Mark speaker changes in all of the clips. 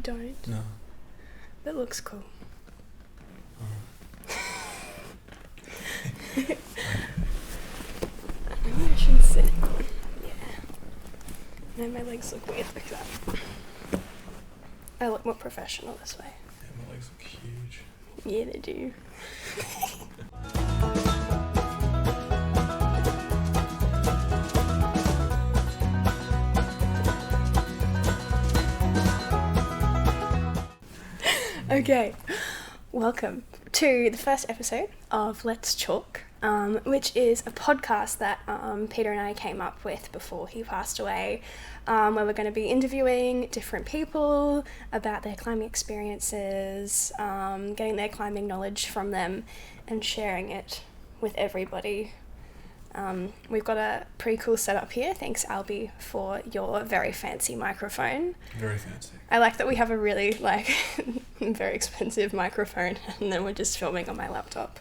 Speaker 1: don't?
Speaker 2: No.
Speaker 1: That looks cool. Maybe I should sit. Yeah. No, my legs look weird like that. I look more professional this way.
Speaker 2: Yeah, my legs look huge.
Speaker 1: Yeah, they do. Okay, welcome to the first episode of Let's Talk, which is a podcast that Peter and I came up with before he passed away, where we're going to be interviewing different people about their climbing experiences, getting their climbing knowledge from them and sharing it with everybody. We've got a pretty cool setup here. Thanks, Albie, for your very fancy microphone.
Speaker 2: Very fancy.
Speaker 1: I like that we have a really, very expensive microphone and then we're just filming on my laptop.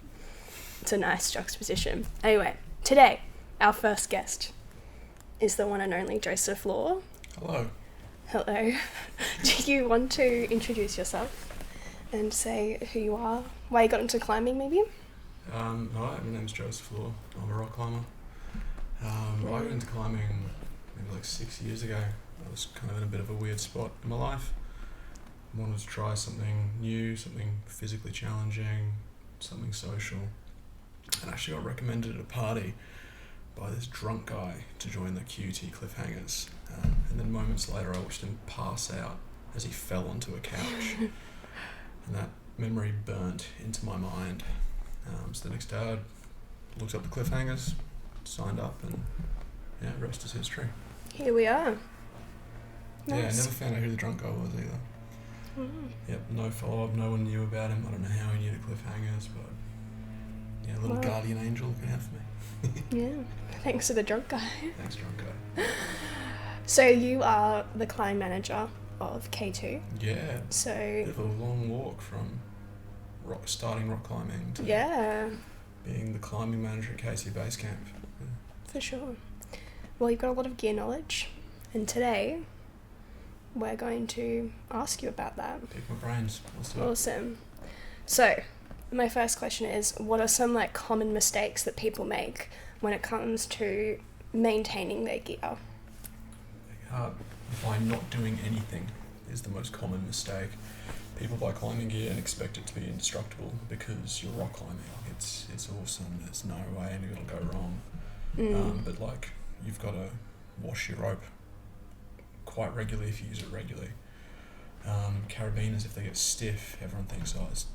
Speaker 1: It's a nice juxtaposition. Anyway, today, our first guest is the one and only Joseph Law.
Speaker 2: Hello.
Speaker 1: Hello. Do you want to introduce yourself and say who you are, why you got into climbing maybe?
Speaker 2: Hi, my name's Joseph Law. I'm a rock climber. I got into climbing maybe 6 years ago. I was kind of in a bit of a weird spot in my life. I wanted to try something new, something physically challenging, something social. And I actually got recommended at a party by this drunk guy to join the QT Cliffhangers. And then moments later I watched him pass out as he fell onto a couch. And that memory burnt into my mind. So the next day I looked up the Cliffhangers, signed up, and rest is history.
Speaker 1: Here we are. Nice.
Speaker 2: Yeah, I never found out who the drunk guy was either.
Speaker 1: Mm.
Speaker 2: Yep, no follow-up, no one knew about him. I don't know how he knew the Cliffhangers, but a little guardian angel looking out for me.
Speaker 1: Yeah, thanks to the drunk guy.
Speaker 2: Thanks, drunk guy.
Speaker 1: So you are the climb manager of K2.
Speaker 2: Yeah.
Speaker 1: So
Speaker 2: Bit of a long walk from starting rock climbing to being the climbing manager at KC Base Camp. Yeah.
Speaker 1: For sure. Well, you've got a lot of gear knowledge, and today we're going to ask you about that.
Speaker 2: Pick my brains. Let's do it.
Speaker 1: Awesome. So, my first question is, what are some common mistakes that people make when it comes to maintaining their gear?
Speaker 2: By not doing anything is the most common mistake. People buy climbing gear and expect it to be indestructible because you're rock climbing. It's awesome. There's no way anything will go wrong. But you've got to wash your rope quite regularly if you use it regularly. Carabiners, if they get stiff, everyone thinks, it's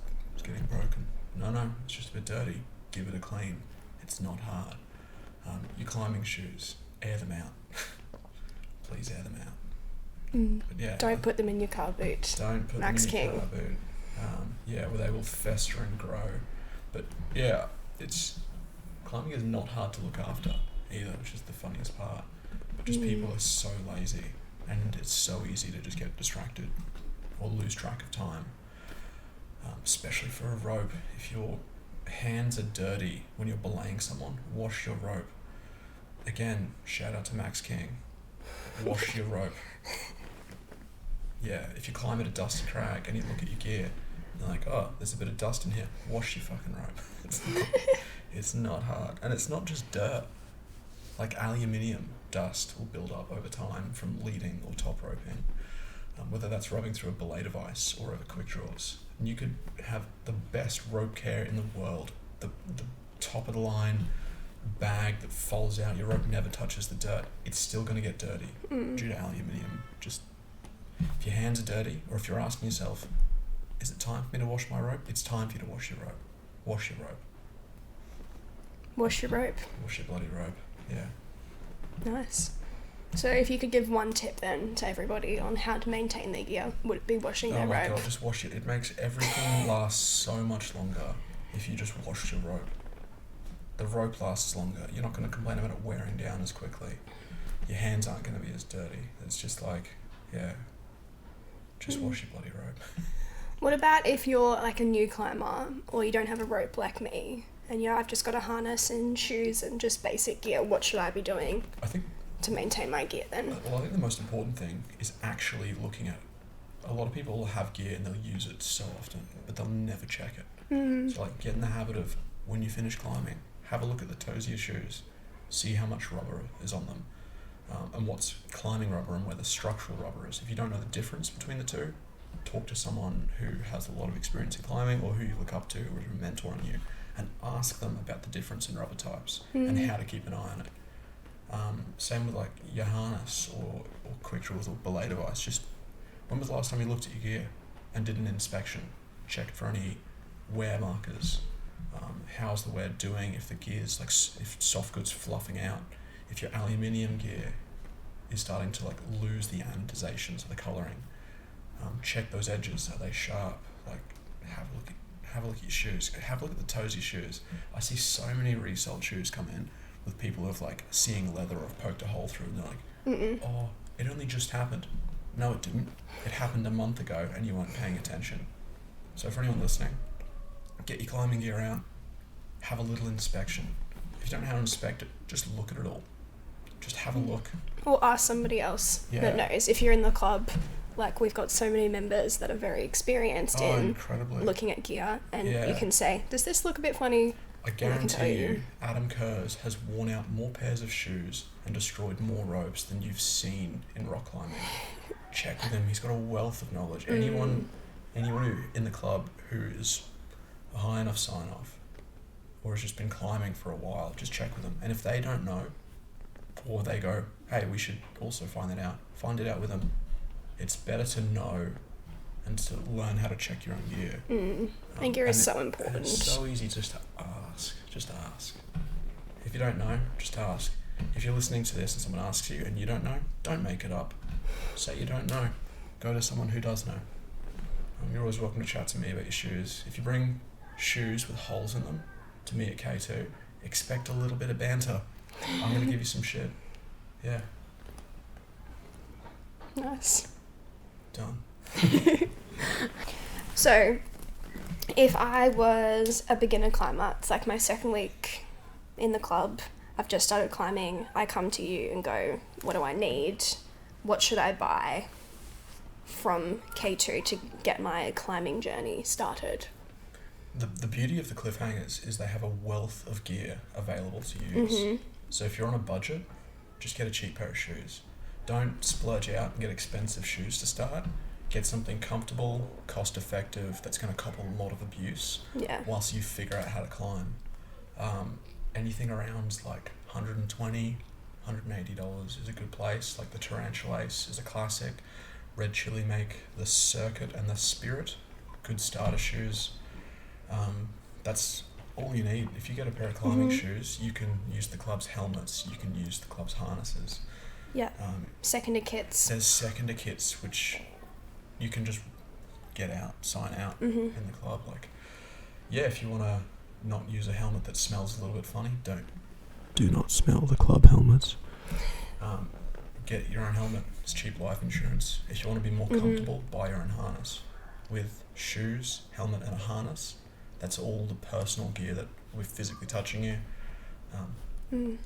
Speaker 2: getting broken. No, it's just a bit dirty. Give it a clean. It's not hard. Your climbing shoes, air them out. Please air them out. But
Speaker 1: Don't put them in your car boot.
Speaker 2: Don't put
Speaker 1: Max
Speaker 2: them in your
Speaker 1: King.
Speaker 2: car boot. Where they will fester and grow. But climbing is not hard to look after either, which is the funniest part. But just people are so lazy, and it's so easy to just get distracted or lose track of time. Especially for a rope, if your hands are dirty when you're belaying someone, wash your rope. Again, shout out to Max King. Wash your rope. Yeah, if you climb at a dusty crag and you look at your gear, you're like, there's a bit of dust in here. Wash your fucking rope. It's not hard. And it's not just dirt. Aluminium dust will build up over time from leading or top roping, whether that's rubbing through a belay device or over quick draws. And you could have the best rope care in the world, the top of the line bag that folds out, your rope never touches the dirt. It's still going to get dirty due to aluminium. Just if your hands are dirty, or if you're asking yourself, is it time for me to wash my rope? It's time for you to wash your rope. Wash your rope.
Speaker 1: Wash your rope.
Speaker 2: Wash your bloody rope. Yeah.
Speaker 1: Nice. So if you could give one tip then to everybody on how to maintain their gear, would it be washing their rope?
Speaker 2: Oh my god, just wash it. It makes everything last so much longer if you just wash your rope. The rope lasts longer. You're not going to complain about it wearing down as quickly. Your hands aren't going to be as dirty. It's just just wash your bloody rope.
Speaker 1: What about if you're a new climber, or you don't have a rope like me, and I've just got a harness and shoes and just basic gear? What should I be doing
Speaker 2: I think
Speaker 1: to maintain my gear then?
Speaker 2: Well, I think the most important thing is actually looking at a lot of people have gear and they'll use it so often, but they'll never check it. So like get in the habit of, when you finish climbing, have a look at the toes of your shoes, see how much rubber is on them, and what's climbing rubber and where the structural rubber is. If you don't know the difference between the two, talk to someone who has a lot of experience in climbing or who you look up to or is a mentor on you, and ask them about the difference in rubber types and how to keep an eye on it. Same with like your harness or quick drills or belay device. Just when was the last time you looked at your gear and did an inspection, checked for any wear markers? How's the wear doing? If the gear's like, if soft goods fluffing out, if your aluminium gear is starting to like lose the anodizations of the colouring, check those edges. Are they sharp? Like have a look at your shoes. Have a look at the toes of your shoes. I see so many resold shoes come in with people who have like seeing leather or have poked a hole through, and they're like, oh, it only just happened. No, it didn't. It happened a month ago and you weren't paying attention. So for anyone listening, get your climbing gear out, have a little inspection. If you don't know how to inspect it, just look at it all. Just have a look.
Speaker 1: Or ask somebody else that knows. If you're in the club, like we've got so many members that are very experienced in looking at gear, and you can say, does this look a bit funny?
Speaker 2: I guarantee you, Adam Kurz has worn out more pairs of shoes and destroyed more ropes than you've seen in rock climbing. Check with him. He's got a wealth of knowledge. Anyone who in the club who is a high enough sign-off or has just been climbing for a while, just check with them. And if they don't know, or they go, hey, we should also find it out with them. It's better to know and to learn how to check your own gear.
Speaker 1: I think gear is so important.
Speaker 2: It's so easy just to ask. Just ask. If you don't know, just ask. If you're listening to this and someone asks you and you don't know, don't make it up. Say you don't know. Go to someone who does know. You're always welcome to chat to me about your shoes. If you bring shoes with holes in them to me at K2, expect a little bit of banter. I'm going to give you some shit. Yeah.
Speaker 1: Nice.
Speaker 2: Done.
Speaker 1: So, if I was a beginner climber, it's like my second week in the club, I've just started climbing, I come to you and go, what do I need? What should I buy from K2 to get my climbing journey started?
Speaker 2: The beauty of the cliffhangers is they have a wealth of gear available to use. So if you're on a budget, just get a cheap pair of shoes. Don't splurge out and get expensive shoes to start. Get something comfortable, cost effective, that's going to cop a lot of abuse whilst you figure out how to climb. Anything around like $120, $180 is a good place. Like the Tarantula Ace is a classic. Red Chili make the Circuit and the Spirit good starter shoes. That's all you need. If you get a pair of climbing shoes, you can use the club's helmets, you can use the club's harnesses.
Speaker 1: Yeah. Seconder kits.
Speaker 2: There's seconder kits which you can just get out, sign out in the club. Like, if you want to not use a helmet that smells a little bit funny, do not smell the club helmets. Get your own helmet. It's cheap life insurance. If you want to be more comfortable, buy your own harness. With shoes, helmet and a harness, that's all the personal gear that we're physically touching you.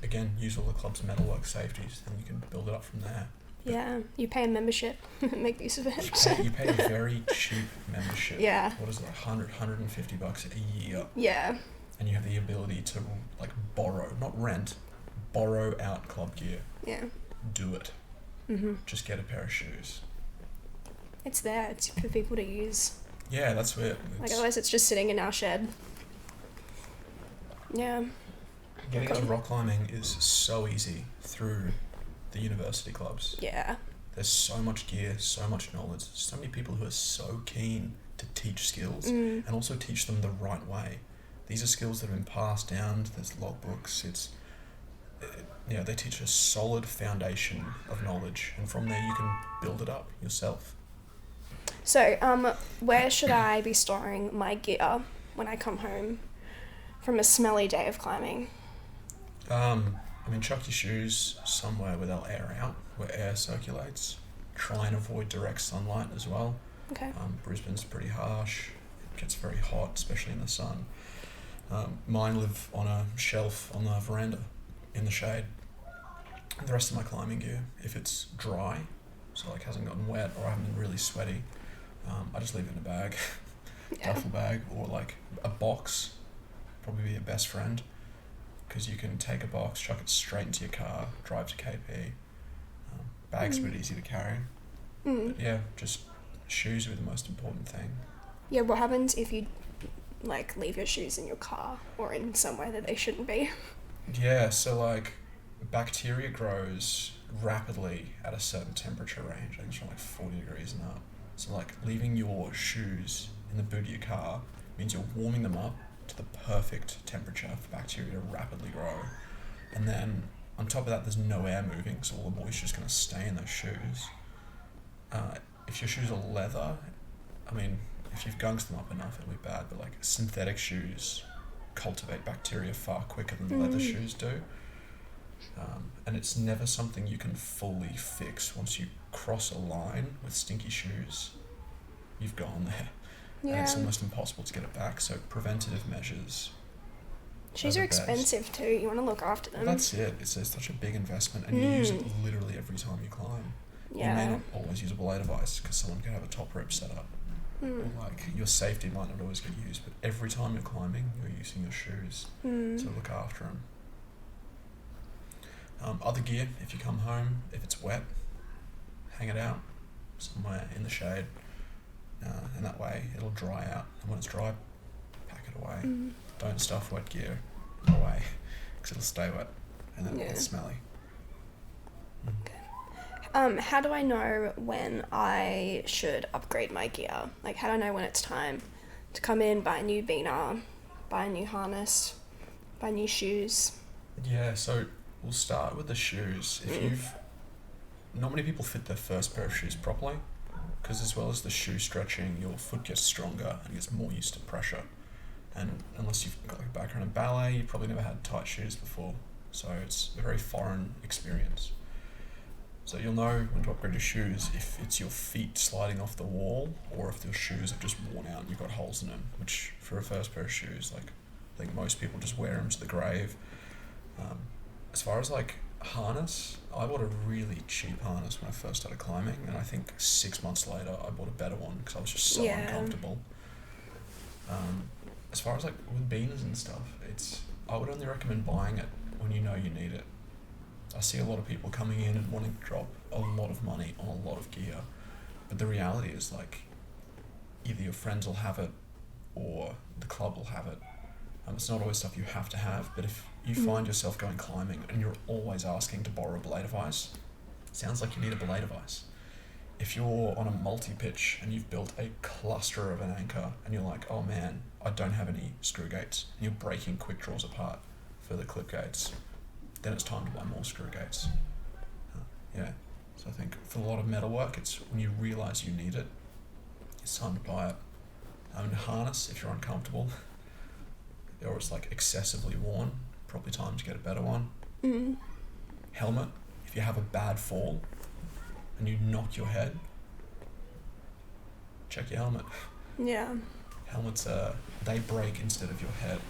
Speaker 2: Again, use all the club's metalwork safeties and you can build it up from there.
Speaker 1: Yeah, you pay a membership, make use of it.
Speaker 2: You pay a very cheap membership.
Speaker 1: Yeah.
Speaker 2: What is it, $150 a year?
Speaker 1: Yeah.
Speaker 2: And you have the ability to like borrow, not rent, borrow out club gear.
Speaker 1: Yeah.
Speaker 2: Do it. Just get a pair of shoes.
Speaker 1: It's there, it's for people to use.
Speaker 2: Yeah, that's it.
Speaker 1: Like otherwise it's just sitting in our shed. Yeah.
Speaker 2: Getting into rock climbing is so easy through the university clubs.
Speaker 1: Yeah.
Speaker 2: There's so much gear, so much knowledge, so many people who are so keen to teach skills and also teach them the right way. These are skills that have been passed down, there's logbooks, they teach a solid foundation of knowledge and from there you can build it up yourself.
Speaker 1: So, where should I be storing my gear when I come home from a smelly day of climbing?
Speaker 2: Chuck your shoes somewhere where they'll air out, where air circulates. Try and avoid direct sunlight as well.
Speaker 1: Okay.
Speaker 2: Brisbane's pretty harsh. It gets very hot, especially in the sun. Mine live on a shelf on the veranda in the shade. The rest of my climbing gear, if it's dry, so like hasn't gotten wet or I haven't been really sweaty, I just leave it in a bag,
Speaker 1: Yeah.
Speaker 2: duffel bag, or like a box, probably be your best friend, because you can take a box, chuck it straight into your car, drive to KP. Bag's a bit easy to carry. But yeah, just shoes are the most important thing.
Speaker 1: Yeah, what happens if you like leave your shoes in your car or in somewhere that they shouldn't be?
Speaker 2: Yeah, so like bacteria grows rapidly at a certain temperature range. I think it's from like 40 degrees and up. So like leaving your shoes in the boot of your car means you're warming them up to the perfect temperature for bacteria to rapidly grow. And then on top of that, there's no air moving, so all the moisture's going to stay in those shoes. If your shoes are leather, I mean, if you've gunked them up enough, it'll be bad, but like synthetic shoes cultivate bacteria far quicker than leather shoes do. And it's never something you can fully fix. Once you cross a line with stinky shoes, you've gone there.
Speaker 1: Yeah.
Speaker 2: And it's almost impossible to get it back, so preventative measures.
Speaker 1: Shoes are expensive too, you want to look after them.
Speaker 2: Well, that's it. It's such a big investment, and you use it literally every time you climb.
Speaker 1: Yeah.
Speaker 2: You may not always use a belay device because someone can have a top rip set up. Or like your safety might not always get used, but every time you're climbing, you're using your shoes to look after them. Other gear, if you come home, if it's wet, hang it out somewhere in the shade, and that way it'll dry out. And when it's dry, pack it away. Don't stuff wet gear away because it'll stay wet and then it'll get smelly.
Speaker 1: How do I know when I should upgrade my gear? Like, how do I know when it's time to come in, buy a new beaner, buy a new harness, buy new shoes?
Speaker 2: Yeah, so we'll start with the shoes. Not many people fit their first pair of shoes properly, because as well as the shoe stretching, your foot gets stronger and gets more used to pressure. And unless you've got like a background in ballet, you've probably never had tight shoes before, so it's a very foreign experience. So you'll know when to upgrade your shoes if it's your feet sliding off the wall or if your shoes have just worn out and you've got holes in them, which for a first pair of shoes, like I think most people just wear them to the grave. As far as like harness, I bought a really cheap harness when I first started climbing, and I think 6 months later I bought a better one because I was just so uncomfortable. As far as like with beaners and stuff, I would only recommend buying it when you know you need it. I see a lot of people coming in and wanting to drop a lot of money on a lot of gear, but the reality is like either your friends will have it or the club will have it. It's not always stuff you have to have, but if you find yourself going climbing and you're always asking to borrow a belay device, sounds like you need a belay device. If you're on a multi-pitch and you've built a cluster of an anchor and you're like, oh man, I don't have any screw gates, and you're breaking quick draws apart for the clip gates, then it's time to buy more screw gates. So I think for a lot of metalwork, it's when you realise you need it, it's time to buy it. And harness, if you're uncomfortable, or it's like excessively worn, probably time to get a better one. Helmet, if you have a bad fall and you knock your head, check your helmet.
Speaker 1: Yeah.
Speaker 2: Helmets, they break instead of your head.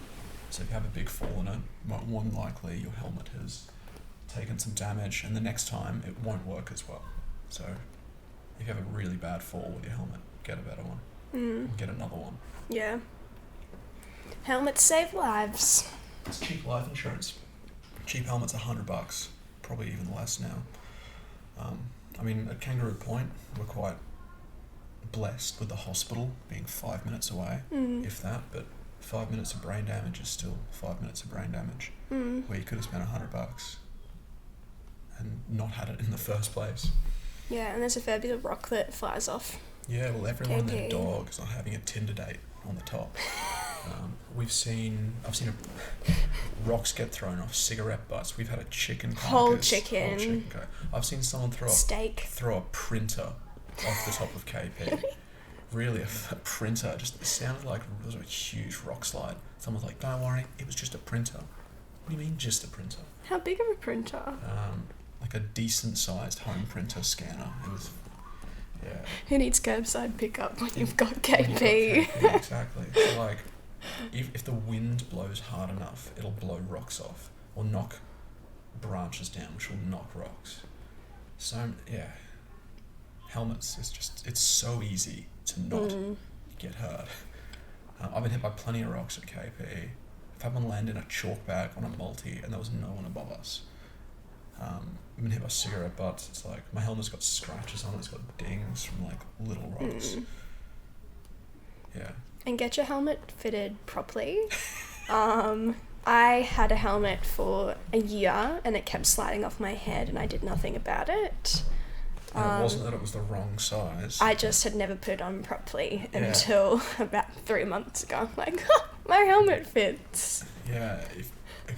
Speaker 2: So if you have a big fall in it, more than likely your helmet has taken some damage, and the next time it won't work as well. So if you have a really bad fall with your helmet, get a better one. Get another one.
Speaker 1: Yeah. Helmets save lives.
Speaker 2: It's cheap life insurance. Cheap helmets are $100, probably even less now. I mean, at Kangaroo Point, we're quite blessed with the hospital being 5 minutes away, if that, but 5 minutes of brain damage is still 5 minutes of brain damage, where you could have spent $100 and not had it in the first place.
Speaker 1: Yeah, and there's a fair bit of rock that flies off.
Speaker 2: Yeah, well, everyone and their dog is not having a Tinder date on the top. I've seen rocks get thrown off, cigarette butts. We've had a chicken carcass.
Speaker 1: Whole chicken.
Speaker 2: I've seen someone throw a printer off the top of KP. Really, a printer. It sounded like it was a huge rock slide. Someone's like, don't worry, it was just a printer. What do you mean, just a printer?
Speaker 1: How big of a printer?
Speaker 2: Like a decent-sized home printer scanner. It was, yeah.
Speaker 1: Who needs curbside pickup when you've got KP?
Speaker 2: Yeah, exactly. So like, if the wind blows hard enough, it'll blow rocks off or knock branches down, which will knock rocks. So yeah, helmets. It's so easy to not get hurt. I've been hit by plenty of rocks at KP. If I haven't landed in a chalk bag on a multi and there was no one above us, I've been hit by cigarette butts. It's like my helmet's got scratches on it. It's got dings from like little rocks. Yeah.
Speaker 1: And get your helmet fitted properly. I had a helmet for a year and it kept sliding off my head and I did nothing about it.
Speaker 2: And it wasn't that it was the wrong size.
Speaker 1: I just had never put it on properly until about 3 months ago. I'm like, oh, my helmet fits.
Speaker 2: Yeah, if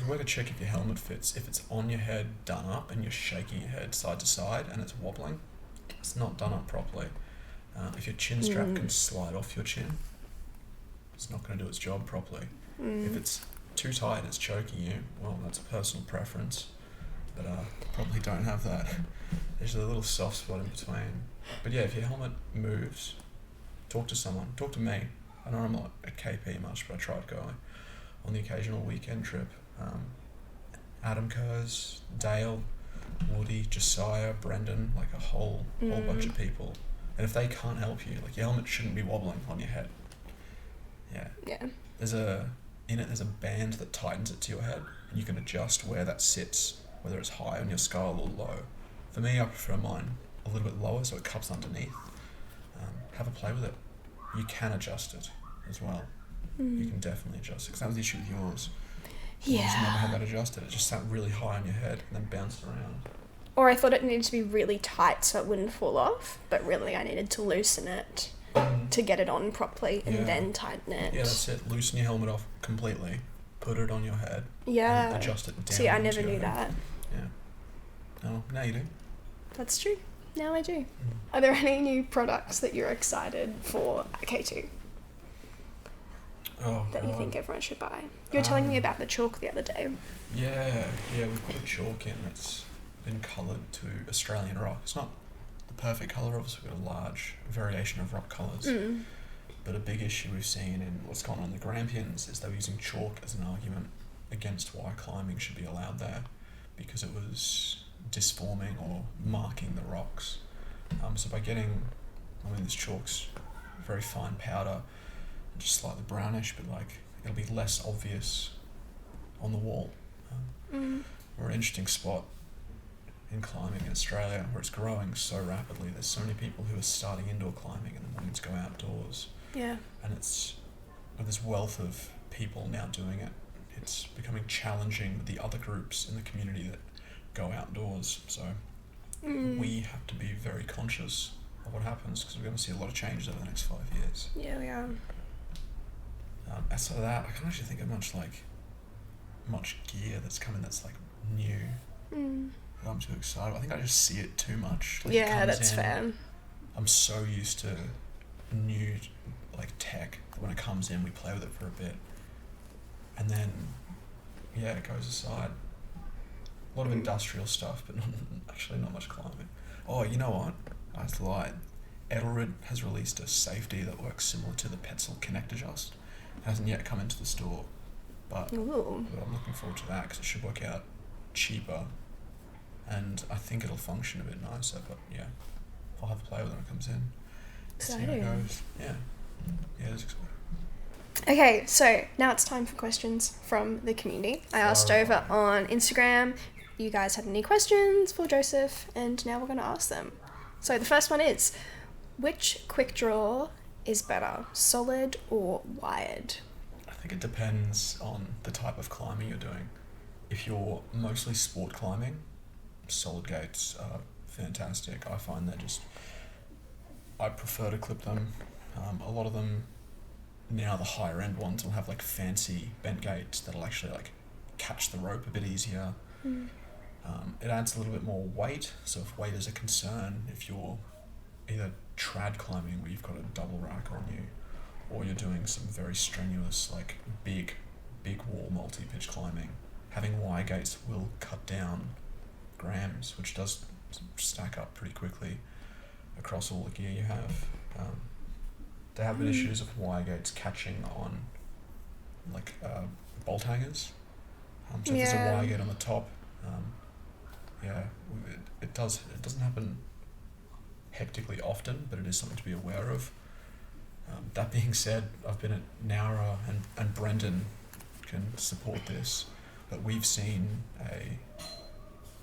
Speaker 2: a way to check if your helmet fits, if it's on your head done up and you're shaking your head side to side and it's wobbling, it's not done up properly. If your chin strap can slide off your chin, it's not going to do its job properly. If it's too tight and it's choking you, well, that's a personal preference, but probably don't have that. There's a little soft spot in between. But yeah, if your helmet moves, talk to someone. Talk to me. I know I'm not at KP much, but I try to go on the occasional weekend trip. Adam Kurz, Dale, Woody, Josiah, Brendan, like a whole bunch of people. And if they can't help you, like your helmet shouldn't be wobbling on your head. Yeah. There's a band that tightens it to your head, and you can adjust where that sits, whether it's high on your skull or low. For me, I prefer mine a little bit lower so it cups underneath. Have a play with it. You can adjust it as well. You can definitely adjust it, because that was the issue with yours. You just never had that adjusted. It just sat really high on your head and then bounced around.
Speaker 1: Or I thought it needed to be really tight so it wouldn't fall off, but really I needed to loosen it to get it on properly and then tighten it.
Speaker 2: Yeah, that's it. Loosen your helmet off completely, put it on your head,
Speaker 1: and
Speaker 2: adjust it down.
Speaker 1: See, I never knew that.
Speaker 2: Yeah. Oh, now you do.
Speaker 1: That's true. Now I do. Are there any new products that you're excited for at K2? That you think everyone should buy? You were telling me about the chalk the other day.
Speaker 2: Yeah, we've put a chalk in that's been coloured to Australian rock. It's not the perfect colour, obviously we've got a large variation of rock colours. But a big issue we've seen in what's gone on in the Grampians is they were using chalk as an argument against why climbing should be allowed there, because it was disforming or marking the rocks. So by getting, this chalk's very fine powder, just slightly brownish, but like it'll be less obvious on the wall. We're an interesting spot in climbing in Australia where it's growing so rapidly. There's so many people who are starting indoor climbing and then wanting to go outdoors.
Speaker 1: Yeah.
Speaker 2: And it's with this wealth of people now doing it, it's becoming challenging with the other groups in the community that go outdoors. So we have to be very conscious of what happens, because we're going to see a lot of changes over the next 5 years.
Speaker 1: Yeah, we are.
Speaker 2: Outside of that, I can't actually think of much gear that's coming that's like new. I'm too excited. I think I just see it too much. Like,
Speaker 1: yeah, that's fair.
Speaker 2: I'm so used to new like tech that when it comes in, we play with it for a bit, and then it goes aside. A lot of industrial stuff, but not much climbing. Oh, you know what? I just lied. Edelrid has released a safety that works similar to the Petzl Connect Adjust. It hasn't yet come into the store, but I'm looking forward to that because it should work out cheaper, and I think it'll function a bit nicer. But yeah, I'll have a play with it when it comes in.
Speaker 1: Exciting.
Speaker 2: See how it goes. Yeah, it's exciting.
Speaker 1: Okay, so now it's time for questions from the community. I asked over on Instagram if you guys had any questions for Joseph, and now we're going to ask them. So the first one is, which quick draw is better, solid or wired?
Speaker 2: I think it depends on the type of climbing you're doing. If you're mostly sport climbing, solid gates are fantastic. I find I prefer to clip them. A lot of them now, the higher end ones will have like fancy bent gates that'll actually like catch the rope a bit easier. It adds a little bit more weight, so if weight is a concern, if you're either trad climbing where you've got a double rack on you, or you're doing some very strenuous like big wall multi-pitch climbing, having Y gates will cut down grams, which does stack up pretty quickly across all the gear you have. There have been issues of Y gates catching on like bolt hangers. So if there's a Y gate on the top, it doesn't happen hectically often, but it is something to be aware of. That being said, I've been at Nowra, and Brendan can support this, but we've seen a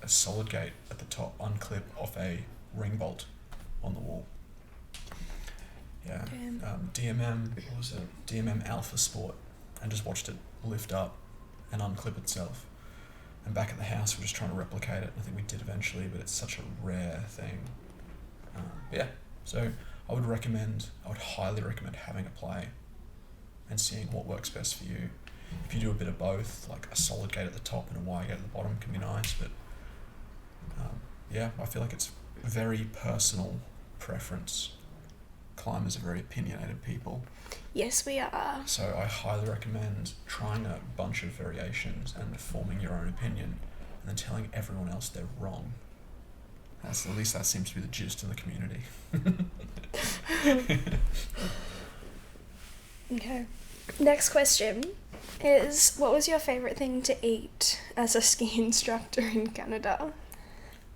Speaker 2: solid gate at the top unclip off a ring bolt on the wall. Yeah. DMM, what was it? DMM Alpha Sport, and just watched it lift up and unclip itself. And back at the house, we're just trying to replicate it. I think we did eventually, but it's such a rare thing. Yeah, so I would highly recommend having a play and seeing what works best for you. If you do a bit of both, like a solid gate at the top and a wire gate at the bottom can be nice, but yeah, I feel like it's very personal preference. Climbers are very opinionated people.
Speaker 1: Yes, we are.
Speaker 2: So I highly recommend trying a bunch of variations and forming your own opinion and then telling everyone else they're wrong. At least that seems to be the gist in the community.
Speaker 1: Okay. Next question is, what was your favourite thing to eat as a ski instructor in Canada?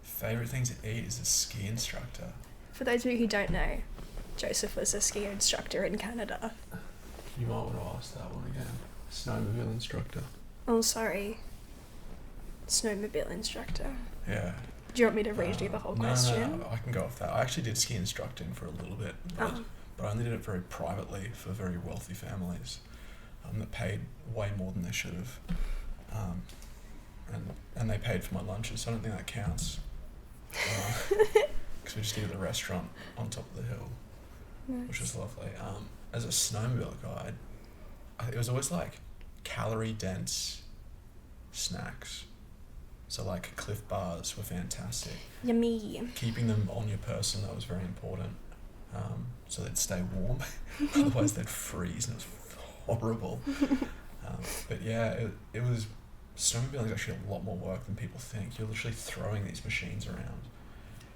Speaker 2: Favourite thing to eat as a ski instructor?
Speaker 1: For those of you who don't know, Joseph was a ski instructor in Canada.
Speaker 2: You might want to ask that one again. Snowmobile instructor.
Speaker 1: Oh, sorry. Snowmobile instructor.
Speaker 2: Yeah.
Speaker 1: Do you want me to read you the whole question?
Speaker 2: No, I can go off that. I actually did ski instructing for a little bit, but I only did it very privately for very wealthy families that paid way more than they should have. And they paid for my lunches, so I don't think that counts. Because we just eat at the restaurant on top of the hill, nice. Which was lovely. As a snowmobile guide, it was always like calorie-dense snacks. So like Cliff Bars were fantastic.
Speaker 1: Yummy.
Speaker 2: Keeping them on your person, that was very important. So they'd stay warm. Otherwise they'd freeze and it was horrible. But yeah, it was, snowmobiling is actually a lot more work than people think. You're literally throwing these machines around.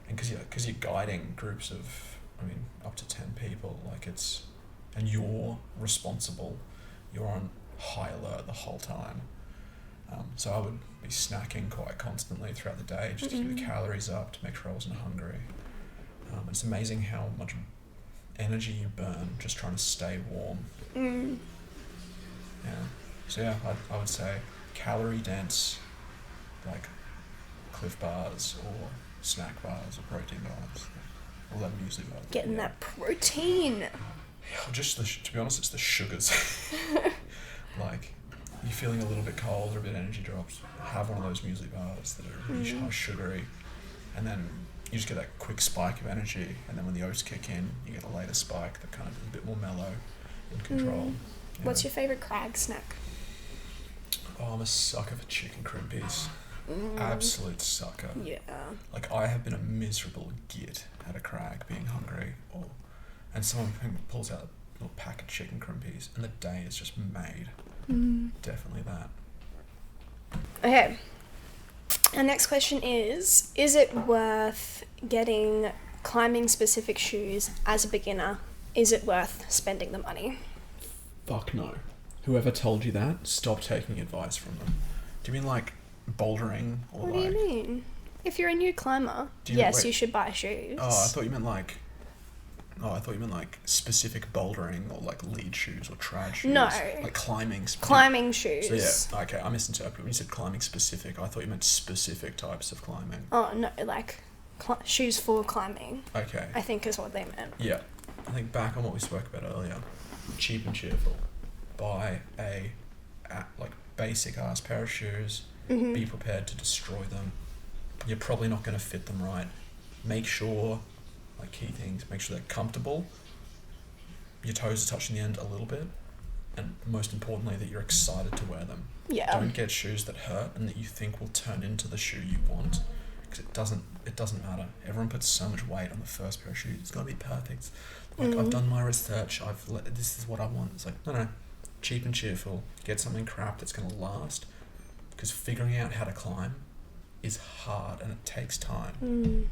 Speaker 2: And because you're guiding groups of, up to 10 people, and you're responsible, you're on high alert the whole time. So I would be snacking quite constantly throughout the day just to keep the calories up, to make sure I wasn't hungry. It's amazing how much energy you burn just trying to stay warm. Yeah. So yeah, I would say calorie dense, like Cliff Bars or snack bars or protein bars, all that music bars.
Speaker 1: Getting that protein.
Speaker 2: Yeah, just to be honest, it's the sugars. Like, you're feeling a little bit cold or a bit energy drops, have one of those muesli bars that are really high sugary, and then you just get that quick spike of energy, and then when the oats kick in, you get a later spike that kind of is a bit more mellow and controlled.
Speaker 1: What's your favourite crag snack?
Speaker 2: Oh, I'm a sucker for chicken crimpies. Absolute sucker.
Speaker 1: Yeah.
Speaker 2: Like, I have been a miserable git at a crag being hungry, and someone pulls out a little pack of chicken crimpies, and the day is just made. Definitely that.
Speaker 1: Okay. Our next question is it worth getting climbing specific shoes as a beginner? Is it worth spending the money?
Speaker 2: Fuck no. Whoever told you that, stop taking advice from them. Do you mean like bouldering or
Speaker 1: what do you mean? If you're a new climber, you should buy shoes.
Speaker 2: Oh, I thought you meant like specific bouldering or like lead shoes or trad shoes.
Speaker 1: No.
Speaker 2: Like climbing.
Speaker 1: Climbing shoes.
Speaker 2: So yeah, okay, I misinterpreted. When you said climbing specific, I thought you meant specific types of climbing.
Speaker 1: Oh, no, like shoes for climbing.
Speaker 2: Okay.
Speaker 1: I think is what they meant.
Speaker 2: Yeah. I think back on what we spoke about earlier, cheap and cheerful. Buy a basic ass pair of shoes, be prepared to destroy them. You're probably not going to fit them right. Make sure, key things, make sure they're comfortable, your toes are touching the end a little bit, and most importantly that you're excited to wear them.
Speaker 1: Yeah.
Speaker 2: Don't get shoes that hurt and that you think will turn into the shoe you want, because it doesn't matter. Everyone puts so much weight on the first pair of shoes. It's got to be perfect. I've done my research, this is what I want. It's like, no, cheap and cheerful, get something crap that's going to last, because figuring out how to climb is hard and it takes time.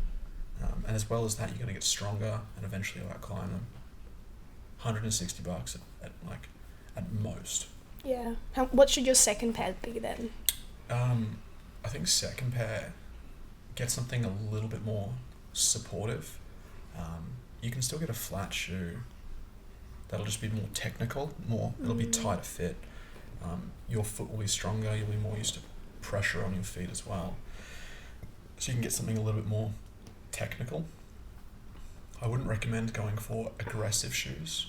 Speaker 2: And as well as that, you're going to get stronger and eventually outclimb them. $160 at most.
Speaker 1: Yeah. What should your second pair be then?
Speaker 2: I think second pair, get something a little bit more supportive. You can still get a flat shoe that'll just be more technical, it'll be tighter fit. Your foot will be stronger, you'll be more used to pressure on your feet as well. So you can get something a little bit more technical. I wouldn't recommend going for aggressive shoes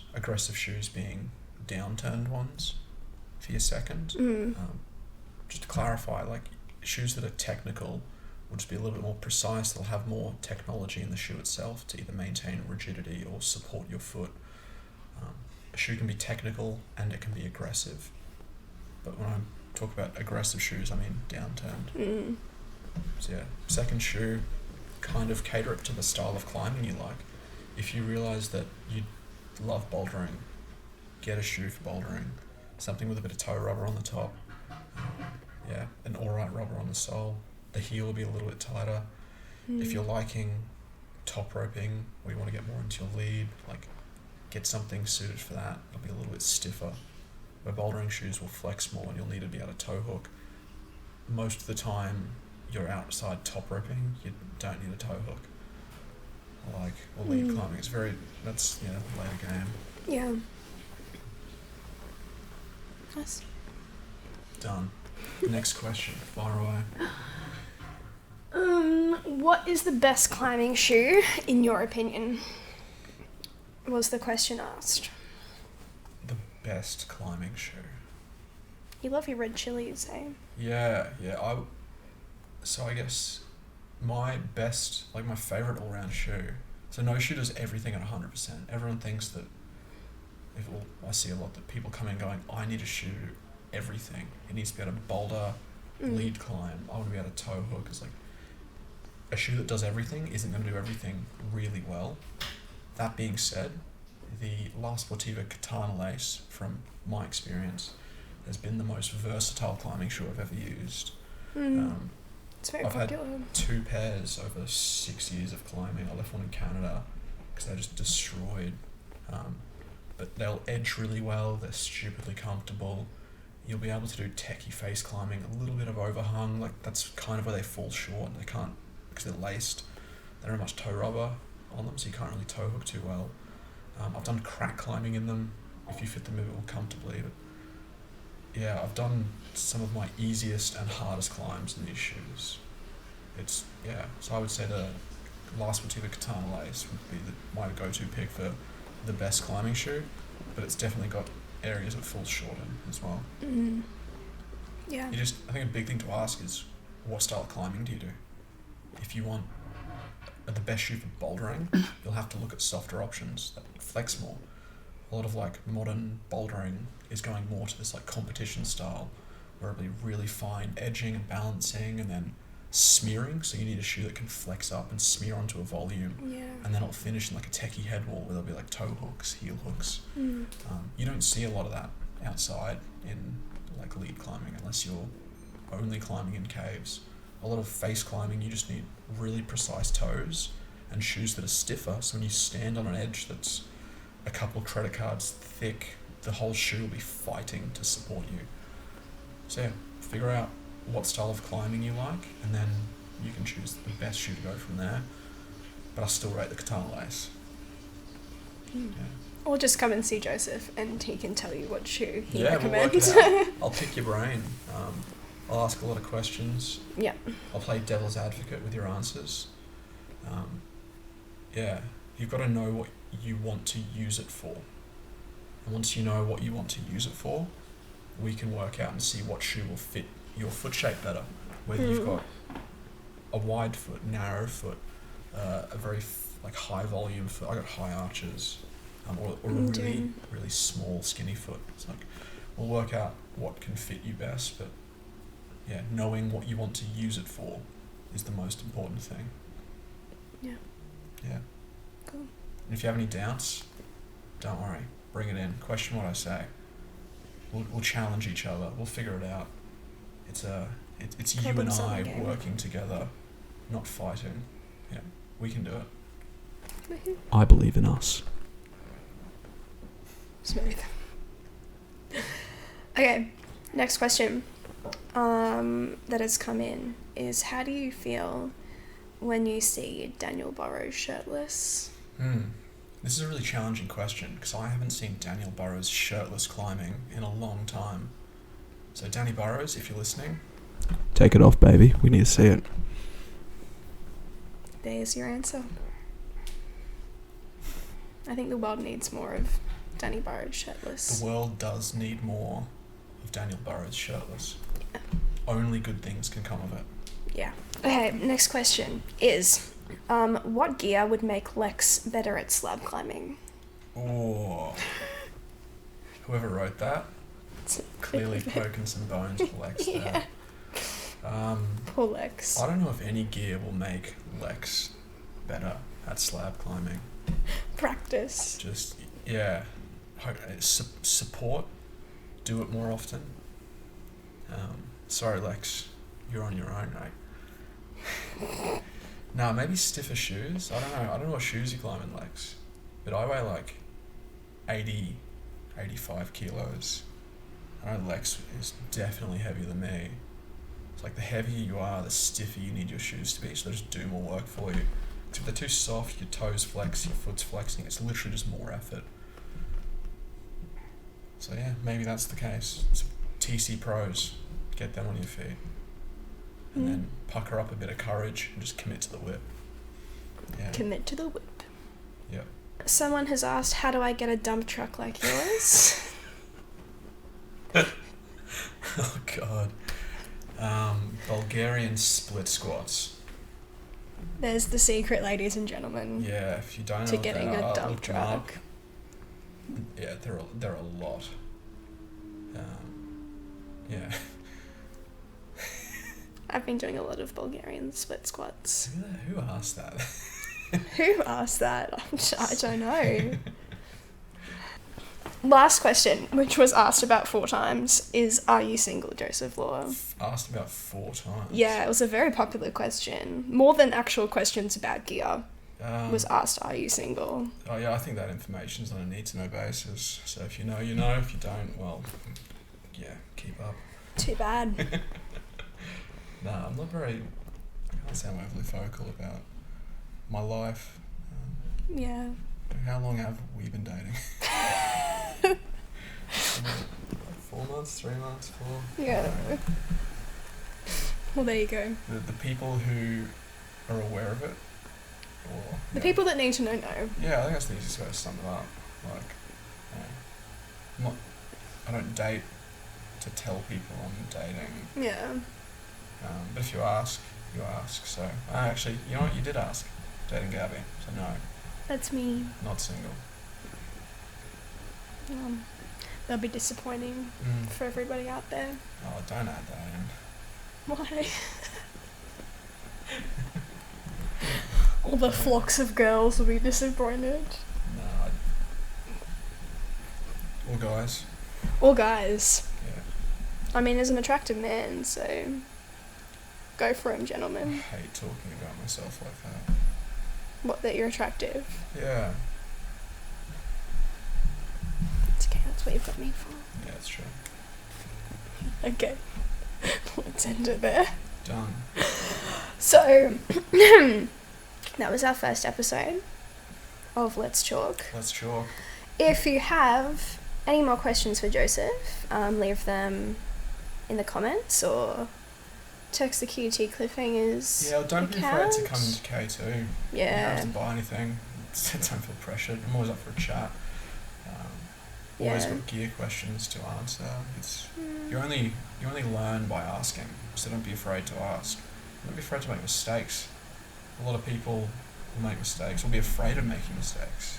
Speaker 2: being downturned ones for your second. Just to clarify, like shoes that are technical will just be a little bit more precise. They'll have more technology in the shoe itself to either maintain rigidity or support your foot. A shoe can be technical and it can be aggressive. But when I talk about aggressive shoes, I mean downturned. So yeah, second shoe, kind of cater it to the style of climbing you like. If you realise that you love bouldering, get a shoe for bouldering. Something with a bit of toe rubber on the top. An alright rubber on the sole. The heel will be a little bit tighter. If you're liking top roping, or you want to get more into your lead, like get something suited for that. It'll be a little bit stiffer. Where bouldering shoes will flex more and you'll need to be able to toe hook. Most of the time, you're outside top roping, you don't need a toe hook. Or lead climbing. That's later game.
Speaker 1: Yeah. Nice.
Speaker 2: Done. Next question. Fire away.
Speaker 1: What is the best climbing shoe, in your opinion? Was the question asked.
Speaker 2: The best climbing shoe.
Speaker 1: You love your red chilies, eh?
Speaker 2: Yeah. So I guess my best, like my favourite all-round shoe. So no shoe does everything at 100%. Everyone thinks that, I see a lot that people come in going, I need a shoe to do everything. It needs to be able to boulder, lead climb. I want to be able to toe hook. It's like, a shoe that does everything isn't going to do everything really well. That being said, the La Sportiva Katana Lace, from my experience, has been the most versatile climbing shoe I've ever used.
Speaker 1: It's very
Speaker 2: I've
Speaker 1: popular.
Speaker 2: had 2 pairs over 6 years of climbing. I left one in Canada because they're just destroyed. But they'll edge really well. They're stupidly comfortable. You'll be able to do techie face climbing, a little bit of overhung. Like that's kind of where they fall short. They can't, because they're laced. They don't have much toe rubber on them, so you can't really toe hook too well. I've done crack climbing in them if you fit them a bit more comfortably. But yeah, I've done some of my easiest and hardest climbs in these shoes. So I would say the La Sportiva Katana Lace would be my go-to pick for the best climbing shoe, but it's definitely got areas it falls short in as well.
Speaker 1: Yeah.
Speaker 2: I think a big thing to ask is, what style of climbing do you do? If you want the best shoe for bouldering, you'll have to look at softer options that flex more. A lot of like modern bouldering is going more to this like competition style, where it'll be really fine edging and balancing and then smearing, so you need a shoe that can flex up and smear onto a volume, and then it'll finish in like a techie head wall where there'll be like toe hooks, heel hooks. You don't see a lot of that outside in like lead climbing unless you're only climbing in caves. A lot of face climbing, you just need really precise toes and shoes that are stiffer, so when you stand on an edge that's a couple of credit cards thick, the whole shoe will be fighting to support you. So yeah, figure out what style of climbing you like, and then you can choose the best shoe to go from there. But I still rate the Katana Lace. Yeah.
Speaker 1: Or just come and see Joseph and he can tell you what shoe he
Speaker 2: We'll
Speaker 1: recommends.
Speaker 2: work it out. I'll pick your brain. I'll ask a lot of questions.
Speaker 1: Yeah.
Speaker 2: I'll play devil's advocate with your answers. You've got to know what you want to use it for. And once you know what you want to use it for, we can work out and see what shoe will fit your foot shape better. Whether you've got a wide foot, narrow foot, a very high volume foot. I got high arches, or a really small skinny foot. It's like we'll work out what can fit you best. But yeah, knowing what you want to use it for is the most important thing.
Speaker 1: Yeah.
Speaker 2: Yeah.
Speaker 1: Cool.
Speaker 2: And if you have any doubts, don't worry. Bring it in. Question what I say. We'll challenge each other. We'll figure it out. It's you and I working together, not fighting. Yeah, we can do it. I believe in us.
Speaker 1: Smooth. Okay, next question that has come in is, how do you feel when you see Daniel Burrows shirtless?
Speaker 2: This is a really challenging question because I haven't seen Daniel Burrows shirtless climbing in a long time. So Danny Burrows, if you're listening, take it off, baby. We need to see it.
Speaker 1: There's your answer. I think the world needs more of Danny Burrows shirtless.
Speaker 2: The world does need more of Daniel Burrows shirtless.
Speaker 1: Yeah.
Speaker 2: Only good things can come of it.
Speaker 1: Yeah. Okay, next question is, what gear would make Lex better at slab climbing?
Speaker 2: Oh. Whoever wrote that, clearly poking some bones for Lex there.
Speaker 1: Poor Lex.
Speaker 2: I don't know if any gear will make Lex better at slab climbing.
Speaker 1: Practice.
Speaker 2: Just, yeah. Support. Do it more often. Sorry, Lex. You're on your own, right? No, maybe stiffer shoes. I don't know what shoes you climb in, Lex. But I weigh like 80, 85 kilos. I know Lex is definitely heavier than me. It's like the heavier you are, the stiffer you need your shoes to be, so they just do more work for you. If they're too soft, your toes flex, your foot's flexing, it's literally just more effort. So yeah, maybe that's the case. It's TC Pros, get them on your feet. And then pucker up a bit of courage and just commit to the whip. Yeah.
Speaker 1: Commit to the whip.
Speaker 2: Yep.
Speaker 1: Someone has asked, how do I get a dump truck like yours?
Speaker 2: Oh God. Bulgarian split squats.
Speaker 1: There's the secret, ladies and gentlemen.
Speaker 2: Yeah, if you don't know
Speaker 1: to
Speaker 2: what
Speaker 1: getting
Speaker 2: they
Speaker 1: a
Speaker 2: are,
Speaker 1: dump
Speaker 2: look them up.
Speaker 1: truck.
Speaker 2: Yeah, they're a lot. Yeah.
Speaker 1: I've been doing a lot of Bulgarian split squats.
Speaker 2: Who asked that?
Speaker 1: Who asked that? I don't know. Last question, which was asked about 4 times, is, are you single, Joseph Law?
Speaker 2: Asked about 4 times.
Speaker 1: Yeah, it was a very popular question. More than actual questions about gear. Was asked, are you single?
Speaker 2: Oh yeah, I think that information's on a need-to-know basis. So if you know, you know. If you don't, well, yeah, keep up.
Speaker 1: Too bad.
Speaker 2: No, I'm not very... I can't sound overly vocal about my life.
Speaker 1: Yeah.
Speaker 2: How long have we been dating? 4 months, 3 months, 4?
Speaker 1: Yeah. Well, there you go.
Speaker 2: The people who are aware of it, or
Speaker 1: the people that need to know.
Speaker 2: Yeah, I think that's the easiest way to sum it up. Like, I don't date to tell people I'm dating.
Speaker 1: Yeah.
Speaker 2: But if you ask, you ask. So, actually, you know what? You did ask. Dating Gabby. So, no.
Speaker 1: That's me.
Speaker 2: Not single.
Speaker 1: That'll be disappointing for everybody out there.
Speaker 2: Oh, don't add that in.
Speaker 1: Why? All the flocks of girls will be disappointed.
Speaker 2: No. Or guys.
Speaker 1: Or guys.
Speaker 2: Yeah.
Speaker 1: I mean, as an attractive man, so go for him,
Speaker 2: I
Speaker 1: gentlemen.
Speaker 2: hate talking about myself like that.
Speaker 1: What, that you're attractive?
Speaker 2: Yeah.
Speaker 1: It's okay, that's what you've got me for.
Speaker 2: Yeah, that's true.
Speaker 1: Okay. Let's end it there.
Speaker 2: Done.
Speaker 1: So, that was our first episode of Let's Chalk.
Speaker 2: Let's chalk.
Speaker 1: If you have any more questions for Joseph, leave them in the comments or text the QT Cliffhangers.
Speaker 2: Yeah, don't be afraid to come into K2.
Speaker 1: Yeah.
Speaker 2: You don't have to buy anything. Don't feel pressured. I'm always up for a chat. Always got gear questions to answer. It's you only learn by asking, so don't be afraid to ask. Don't be afraid to make mistakes. A lot of people will make mistakes or be afraid of making mistakes,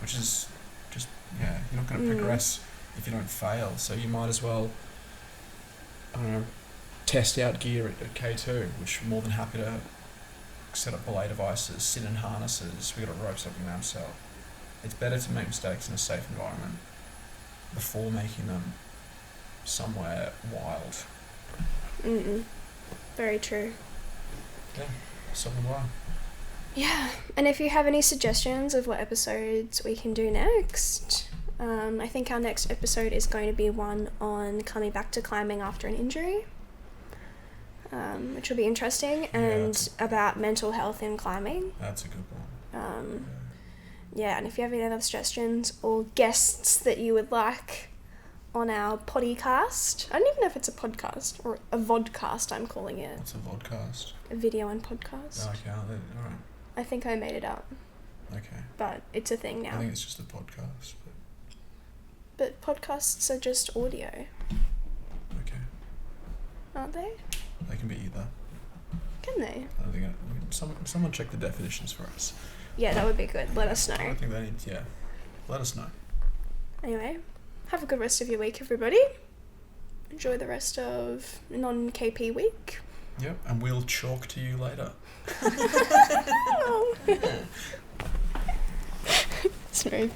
Speaker 2: which is just, yeah, you're not going to progress if you don't fail. So you might as well, I don't know, test out gear at K2, which we're more than happy to set up belay devices, sit in harnesses. We got a rope something now, so it's better to make mistakes in a safe environment before making them somewhere wild.
Speaker 1: Very true.
Speaker 2: Yeah, something wild.
Speaker 1: Yeah, and if you have any suggestions of what episodes we can do next, I think our next episode is going to be one on coming back to climbing after an injury, which will be interesting, and about mental health in climbing.
Speaker 2: That's a good one.
Speaker 1: Yeah, and if you have any other suggestions or guests that you would like on our poddycast, I don't even know if it's a podcast or a vodcast, I'm calling it.
Speaker 2: What's a vodcast?
Speaker 1: A video and podcast.
Speaker 2: Oh, okay, alright.
Speaker 1: I think I made it up.
Speaker 2: Okay.
Speaker 1: But it's a thing now.
Speaker 2: I think it's just a podcast.
Speaker 1: But podcasts are just audio.
Speaker 2: Okay.
Speaker 1: Aren't they?
Speaker 2: They can be either.
Speaker 1: Can they?
Speaker 2: I don't think someone check the definitions for us.
Speaker 1: Yeah, that would be good. Let us know.
Speaker 2: I don't think they need. Yeah, let us know.
Speaker 1: Anyway, have a good rest of your week, everybody. Enjoy the rest of non-KP week.
Speaker 2: Yep, and we'll chalk to you later.
Speaker 1: Smooth.